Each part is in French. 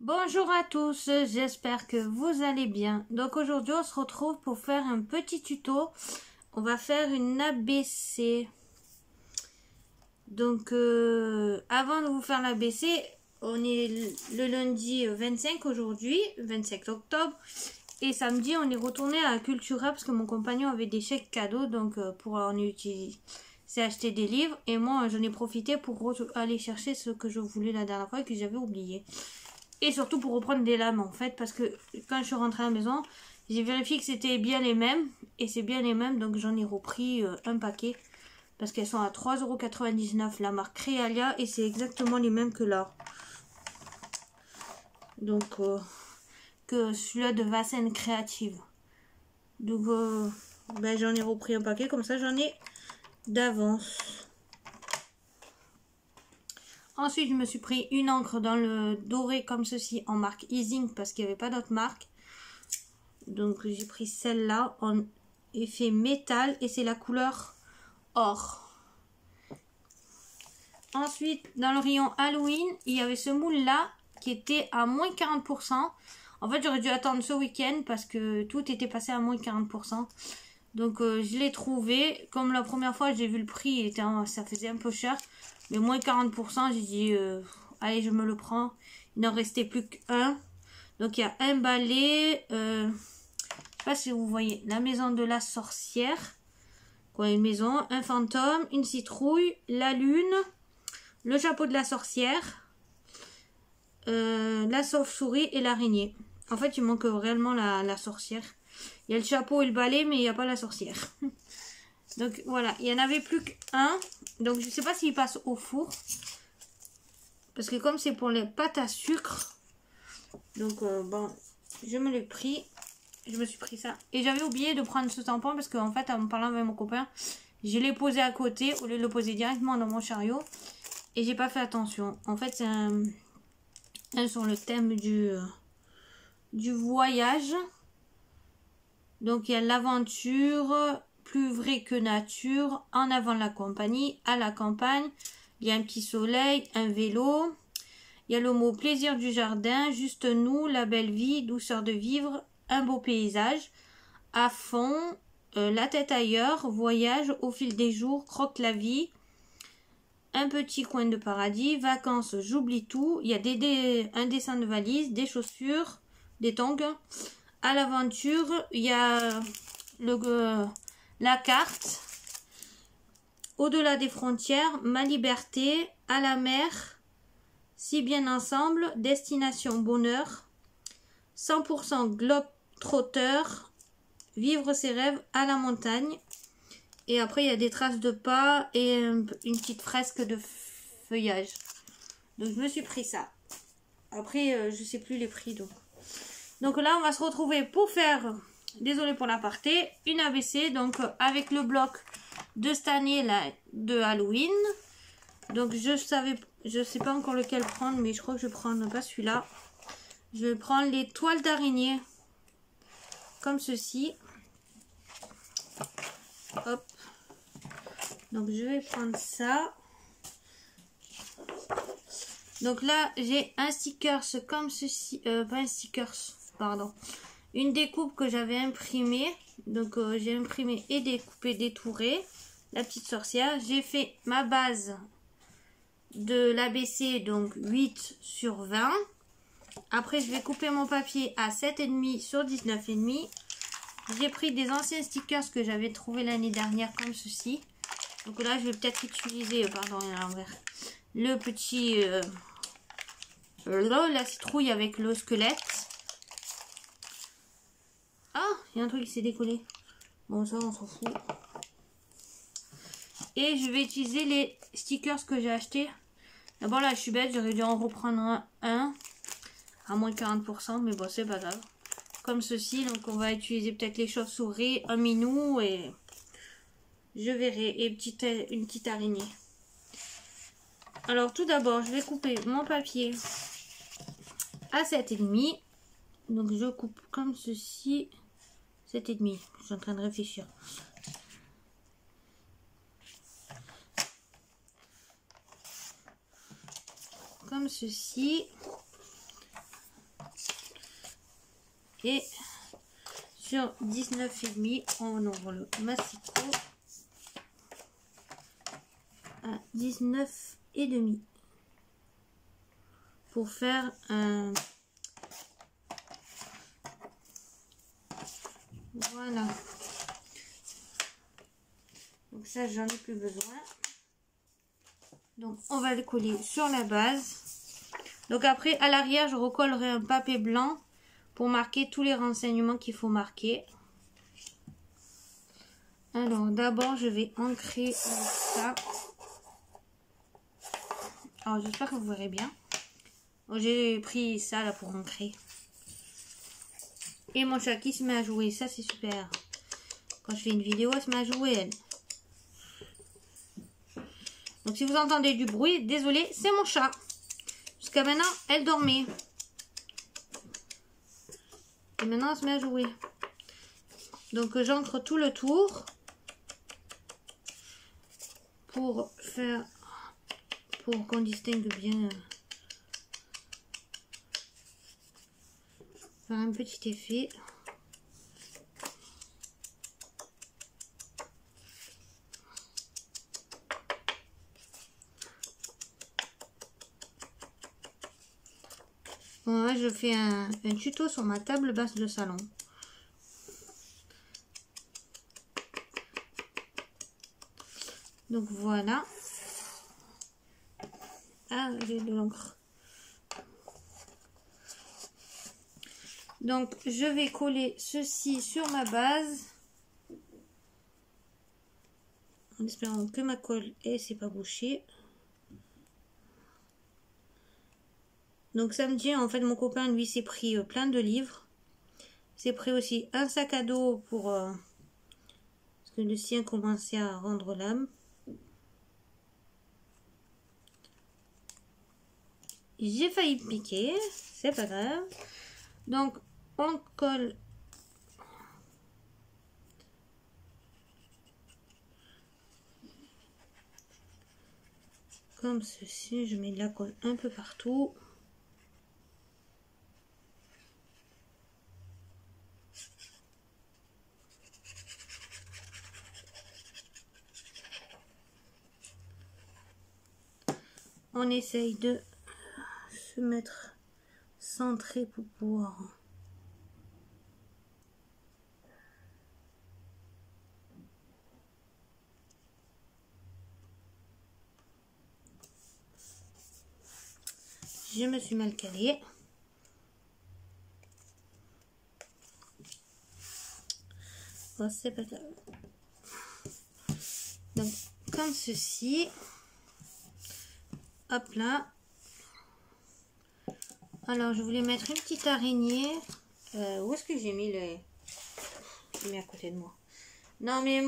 Bonjour à tous, j'espère que vous allez bien. Donc aujourd'hui on se retrouve pour faire un petit tuto. On va faire une ABC. Donc avant de vous faire l'ABC, on est le lundi 25 aujourd'hui, 25 octobre. Et samedi on est retourné à Cultura parce que mon compagnon avait des chèques cadeaux. Donc pour en utiliser, c'est acheter des livres. Et moi j'en ai profité pour aller chercher ce que je voulais la dernière fois et que j'avais oublié. Et surtout pour reprendre des lames en fait, parce que quand je suis rentrée à la maison, j'ai vérifié que c'était bien les mêmes. Et c'est bien les mêmes, donc j'en ai repris un paquet. Parce qu'elles sont à 3,99 € la marque Realia. Et c'est exactement les mêmes que là. Donc que celui-là de Vassen Créative. Donc j'en ai repris un paquet, comme ça j'en ai d'avance. Ensuite, je me suis pris une encre dans le doré comme ceci en marque Easing parce qu'il n'y avait pas d'autre marque. Donc, j'ai pris celle-là en effet métal et c'est la couleur or. Ensuite, dans le rayon Halloween, il y avait ce moule-là qui était à moins 40%. En fait, j'aurais dû attendre ce week-end parce que tout était passé à moins 40%. Donc, je l'ai trouvé. Comme la première fois, j'ai vu le prix, ça faisait un peu cher. Mais moins 40%, j'ai dit, allez, je me le prends. Il n'en restait plus qu'un. Donc, il y a un balai. Je sais pas si vous voyez. La maison de la sorcière. Quoi, une maison. Un fantôme. Une citrouille. La lune. Le chapeau de la sorcière. La sauve-souris et l'araignée. En fait, il manque réellement la sorcière. Il y a le chapeau et le balai, mais il n'y a pas la sorcière. Donc voilà, il n'y en avait plus qu'un. Donc je ne sais pas s'il passe au four. Parce que comme c'est pour les pâtes à sucre. Donc bon, je me l'ai pris. Je me suis pris ça. Et j'avais oublié de prendre ce tampon parce qu'en fait, en parlant avec mon copain, je l'ai posé à côté au lieu de le poser directement dans mon chariot. Et j'ai pas fait attention. En fait, c'est un sur le thème du voyage. Donc il y a l'aventure, plus vrai que nature, en avant la compagnie, à la campagne. Il y a un petit soleil, un vélo. Il y a le mot plaisir du jardin, juste nous, la belle vie, douceur de vivre, un beau paysage. À fond, la tête ailleurs, voyage au fil des jours, croque la vie. Un petit coin de paradis, vacances, j'oublie tout. Il y a un dessin de valise, des chaussures, des tongs. À l'aventure, il y a la carte. Au-delà des frontières, ma liberté. À la mer, si bien ensemble, destination bonheur. 100% globe-trotter. Vivre ses rêves à la montagne. Et après, il y a des traces de pas et une petite fresque de feuillage. Donc, je me suis pris ça. Après, je sais plus les prix. Donc là, on va se retrouver pour faire, désolé pour l'aparté, une ABC. Donc, avec le bloc de cette année, là, de Halloween. Donc, je sais pas encore lequel prendre, mais je crois que je vais prendre pas celui-là. Je vais prendre les toiles d'araignée. Comme ceci. Hop. Donc, je vais prendre ça. Donc là, j'ai un stickers comme ceci. Pas un stickers, pardon. Une découpe que j'avais imprimée. Donc, j'ai imprimé et découpé, détouré. La petite sorcière. J'ai fait ma base de l'ABC, donc 8 sur 20. Après, je vais couper mon papier à 7,5 sur 19,5. J'ai pris des anciens stickers que j'avais trouvé l'année dernière comme ceci. Donc là, je vais peut-être utiliser, pardon, à l'envers, le petit, la citrouille avec le squelette. Ah, il y a un truc qui s'est décollé. Bon, ça, on s'en fout. Et je vais utiliser les stickers que j'ai achetés. D'abord, là, je suis bête, j'aurais dû en reprendre un à moins 40%, mais bon, c'est pas grave. Comme ceci, donc on va utiliser peut-être les chauves-souris, un minou et je verrai. Et une petite araignée. Alors, tout d'abord, je vais couper mon papier à 7,5. Donc, je coupe comme ceci. 7,5. Je suis en train de réfléchir. Comme ceci. Et sur 19,5, on ouvre le massicot à 19,5 pour faire un... Voilà. Donc ça, j'en ai plus besoin. Donc on va le coller sur la base. Donc après, à l'arrière, je recollerai un papier blanc pour marquer tous les renseignements qu'il faut marquer. Alors d'abord, je vais ancrer avec ça. Alors j'espère que vous verrez bien. J'ai pris ça là pour ancrer. Et mon chat qui se met à jouer, ça c'est super. Quand je fais une vidéo, elle se met à jouer elle. Donc si vous entendez du bruit, désolé, c'est mon chat. Jusqu'à maintenant, elle dormait. Et maintenant, elle se met à jouer. Donc j'ancre tout le tour. Pour qu'on distingue bien. Faire un petit effet. Bon, là, je fais un tuto sur ma table basse de salon. Donc voilà. Ah, j'ai de l'encre. Donc je vais coller ceci sur ma base. En espérant que ma colle c'est pas bouché. Donc samedi, en fait, mon copain, lui, s'est pris plein de livres. S'est pris aussi un sac à dos pour... parce que le sien commençait à rendre l'âme. J'ai failli piquer, c'est pas grave. Donc, on colle... Comme ceci, je mets de la colle un peu partout. On essaye de se mettre centré pour pouvoir... Je me suis mal calée. Oh, c'est pas grave. Donc, comme ceci. Hop là. Alors, je voulais mettre une petite araignée. Où est-ce que j'ai mis les... J'ai mis à côté de moi. Non, mais...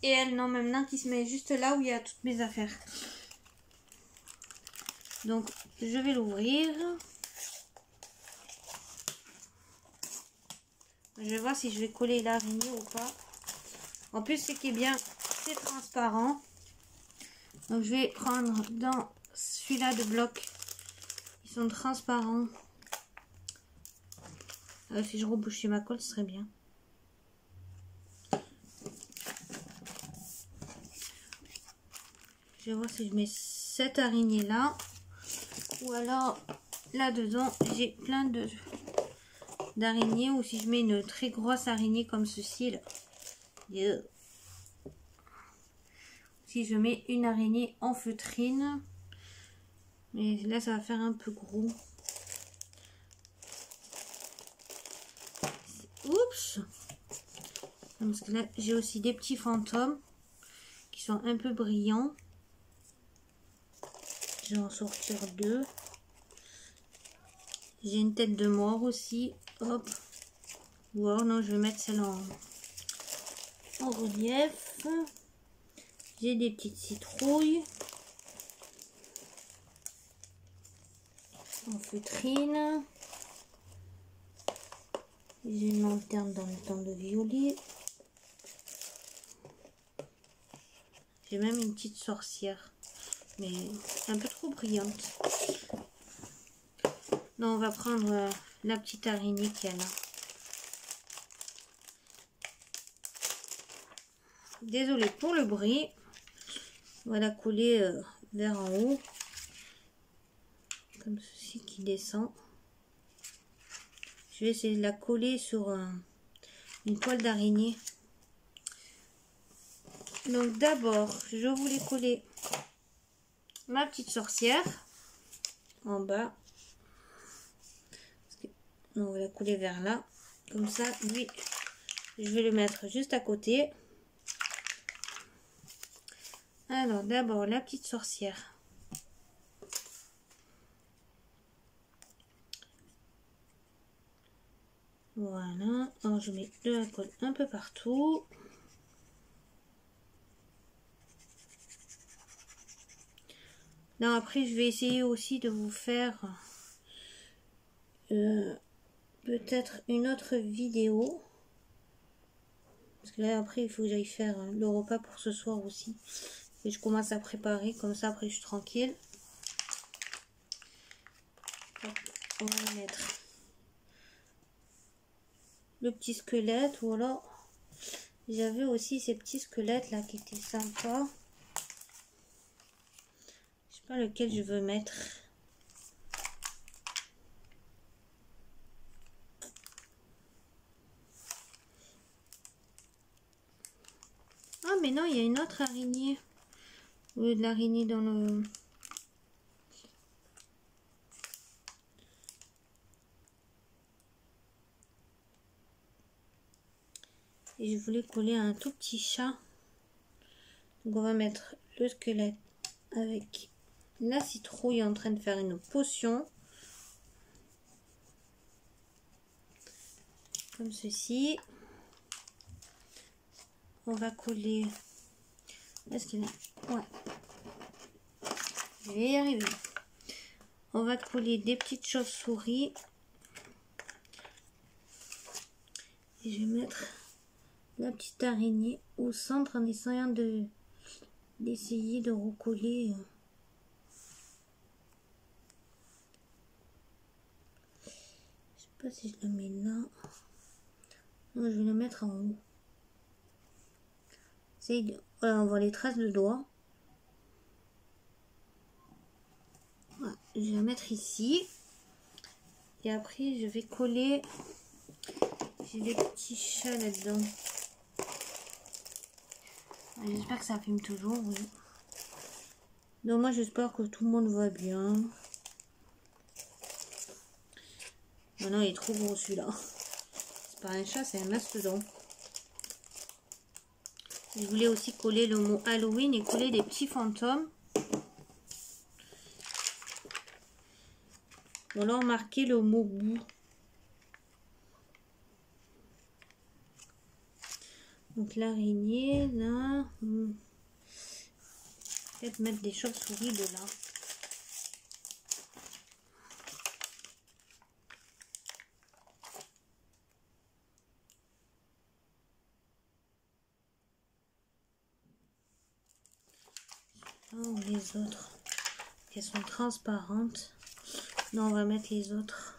Et elle, non, maintenant qui se met juste là où il y a toutes mes affaires. Donc, je vais l'ouvrir. Je vais voir si je vais coller l'araignée ou pas. En plus, ce qui est bien, c'est transparent. Donc, je vais prendre dans celui-là de blocs. Ils sont transparents. Si je rebouchais ma colle, ce serait bien. Je vais voir si je mets cette araignée là. Ou alors, là-dedans, j'ai plein d'araignées. Ou si je mets une très grosse araignée comme ceci là. Yeah. Si je mets une araignée en feutrine. Mais là, ça va faire un peu gros. Oups! Parce que là, j'ai aussi des petits fantômes qui sont un peu brillants. Je vais en sortir deux. J'ai une tête de mort aussi. Hop. Ou alors, non, je vais mettre celle en relief. J'ai des petites citrouilles. En feutrine. J'ai une lanterne dans le temps de violet. J'ai même une petite sorcière. Mais un peu trop brillante. Non, on va prendre la petite araignée qu'il y a là. Désolée pour le bruit. On va la coller vers en haut. Comme ceci qui descend. Je vais essayer de la coller sur une toile d'araignée. Donc d'abord, je voulais coller ma petite sorcière en bas. On va la coller vers là. Comme ça, lui, je vais le mettre juste à côté. Alors d'abord, la petite sorcière. Voilà. Alors je mets de la colle un peu partout. Non, après, je vais essayer aussi de vous faire peut-être une autre vidéo. Parce que là, après, il faut que j'aille faire le repas pour ce soir aussi. Et je commence à préparer. Comme ça, après, je suis tranquille. On va mettre le petit squelette. Ou alors, j'avais aussi ces petits squelettes là qui étaient sympas. Je sais pas lequel je veux mettre. Ah mais non, il y a une autre araignée. Au lieu de l'araignée dans le... Et je voulais coller un tout petit chat. Donc on va mettre le squelette avec la citrouille en train de faire une potion. Comme ceci. On va coller... Est-ce qu'il est... Ouais. Je vais y arriver. On va coller des petites chauves-souris. Et je vais mettre la petite araignée au centre en essayant d'essayer de recoller. Je sais pas si je la mets là. Non, je vais la mettre en haut. Voilà, on voit les traces de doigts. Voilà, je vais la mettre ici. Et après, je vais coller. J'ai des petits chats là-dedans. J'espère que ça filme toujours, oui. Donc moi, j'espère que tout le monde va bien. Oh non, il est trop gros celui-là. C'est pas un chat, c'est un mastodon. Je voulais aussi coller le mot Halloween et coller des petits fantômes. Ou alors marquer le mot boue. Donc l'araignée, là. Peut-être mettre des chauves-souris de là. Oh, les autres. Elles sont transparentes. Non, on va mettre les autres.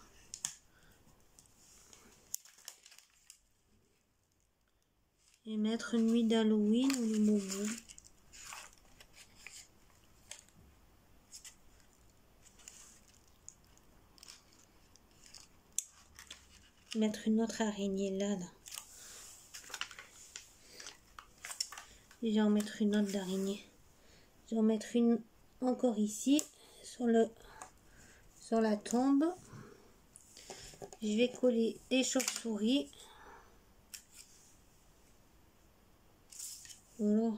Et mettre nuit d'Halloween ou le mot boue. Mettre une autre araignée là. Et je vais en mettre une autre d'araignée. Je vais en mettre une encore ici sur la tombe. Je vais coller des chauves-souris. Voilà.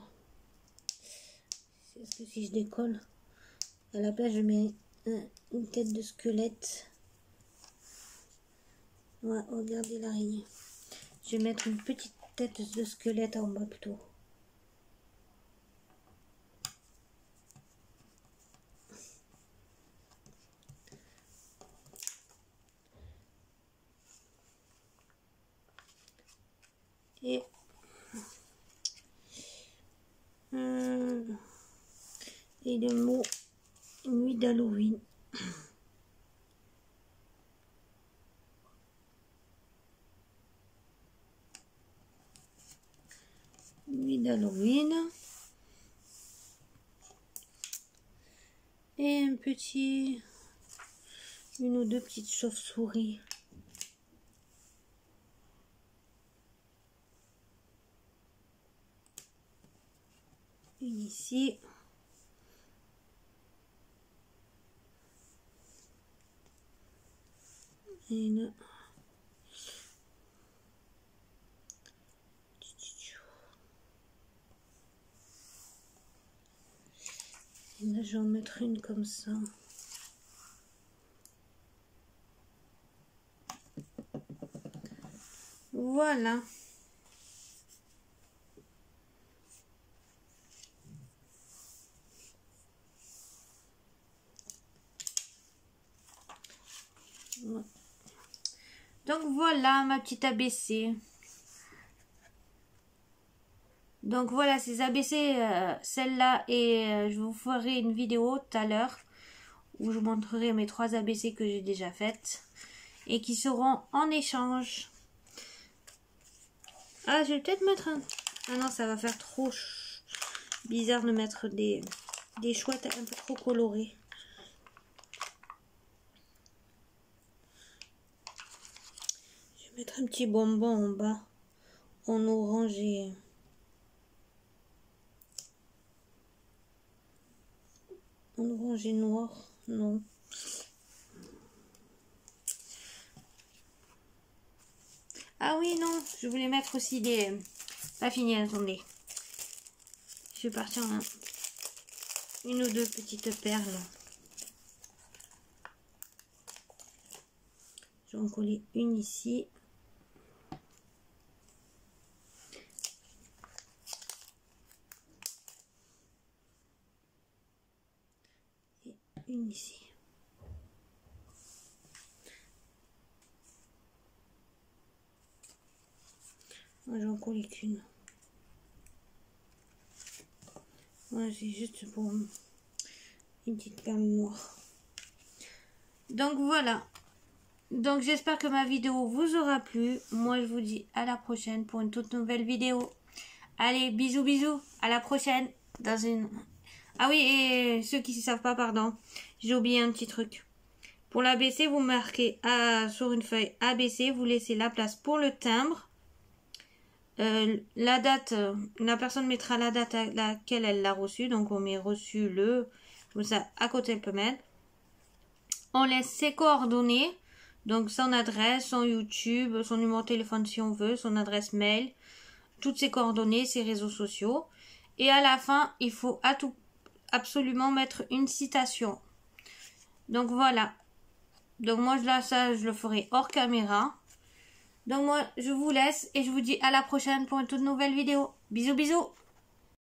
Est-ce que si je décolle, à la place je mets une tête de squelette. Voilà, regardez l'araignée. Je vais mettre une petite tête de squelette en bas plutôt. Et le mot nuit d'Halloween. d'Halloween. Et une ou deux petites chauves-souris. Une ici. Une. Et là, je vais en mettre une comme ça. Voilà. Donc voilà ma petite ABC. Donc voilà ces ABC, celle-là, et je vous ferai une vidéo tout à l'heure où je vous montrerai mes 3 ABC que j'ai déjà faites et qui seront en échange. Ah, je vais peut-être mettre un... Ah non, ça va faire trop bizarre de mettre des chouettes un peu trop colorées. Je vais mettre un petit bonbon en bas, en orange et... En orange et noir, non. Ah oui, non, je voulais mettre aussi des... Pas fini, attendez. Je vais partir en une ou deux petites perles. Je vais en coller une ici. Et une ici. Moi, j'en coller qu'une. Moi, c'est juste pour une petite perle noire. Donc voilà. Donc j'espère que ma vidéo vous aura plu. Moi, je vous dis à la prochaine pour une toute nouvelle vidéo. Allez, bisous, bisous. À la prochaine. Dans une... Ah oui, et ceux qui ne savent pas, pardon. J'ai oublié un petit truc. Pour l'ABC, vous marquez sur une feuille ABC. Vous laissez la place pour le timbre. La date, la personne mettra la date à laquelle elle l'a reçu. Donc on met reçu le, comme ça à côté elle peut mettre. On laisse ses coordonnées, donc son adresse, son YouTube, son numéro de téléphone si on veut, son adresse mail, toutes ses coordonnées, ses réseaux sociaux. Et à la fin, il faut absolument mettre une citation. Donc voilà. Donc moi là ça je le ferai hors caméra. Donc moi, je vous laisse et je vous dis à la prochaine pour une toute nouvelle vidéo. Bisous, bisous!